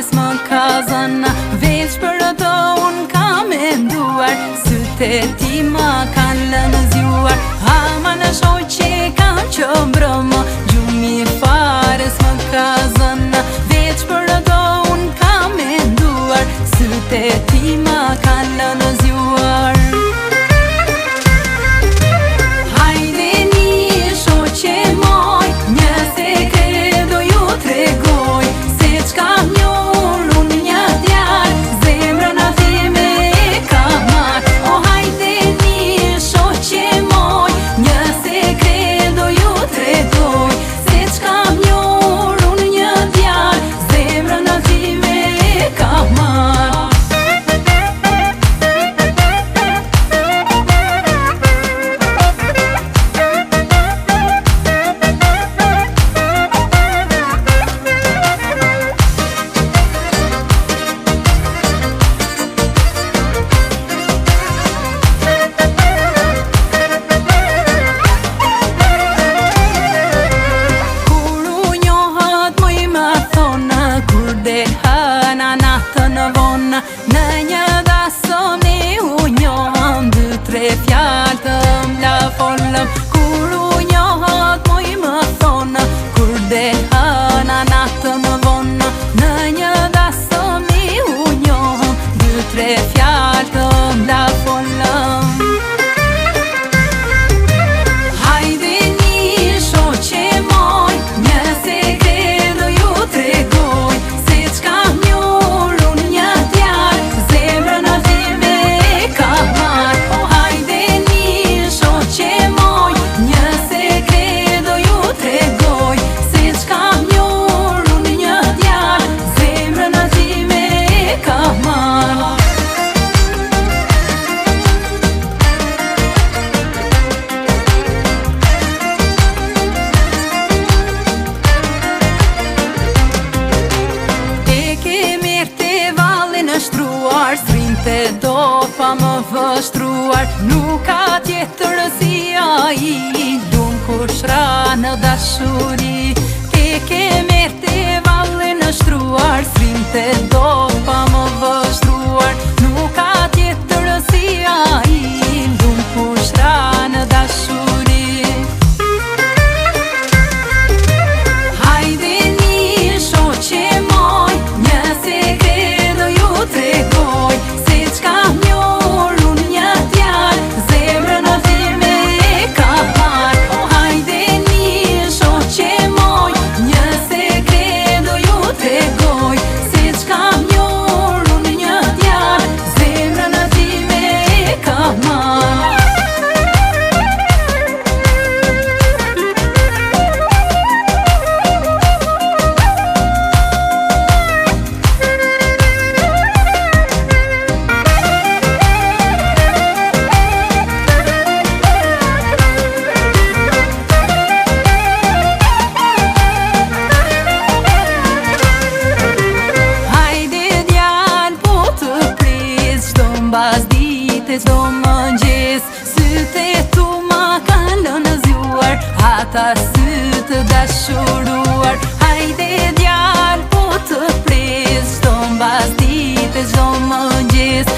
fare s'më ka zënë, veç për ato unë ka menduar, sytë e ti ma kanë lënë zjuar. Ama në shoj që kam qëmbrëm, gjumi fare s'më ka zënë, veç për ato unë ka menduar, sytë e ti ma kanë lënë zjuar. Në një dasëm u njohëm, dy tre fjallë të m'la folëm. Kur u njohët muj më thonë, kur dehën anatë më vonë. Në një dasëm u njohëm, dy tre fjallë të m'la folëm. Hajde një shoqe moj, një sekret do ju tregoj, se qka s'rinte do pa më vështruar, nuk ka tjetër si ai, lumë kur shra në dashuri. Ke merte valle në shtruar, s'rinte do pa më vështruar, nuk ka tjetër si ai, lumë kur shra në dashuri. Hajde një shoqe moj, një sekret do ju tregoj, se qka njohur unë një djalë, zemrën atime e ka marrë. O hajde një shoqe moj, një sekret do ju tregoj, se qka njohur unë një djalë, zemrën atime e ka marrë. Bas ditës do mëngjes, sytë e tu ma kanë lënë zjuar, ata sytë dashuruar. Hajde djalë po të pres, do bas ditës do mëngjes,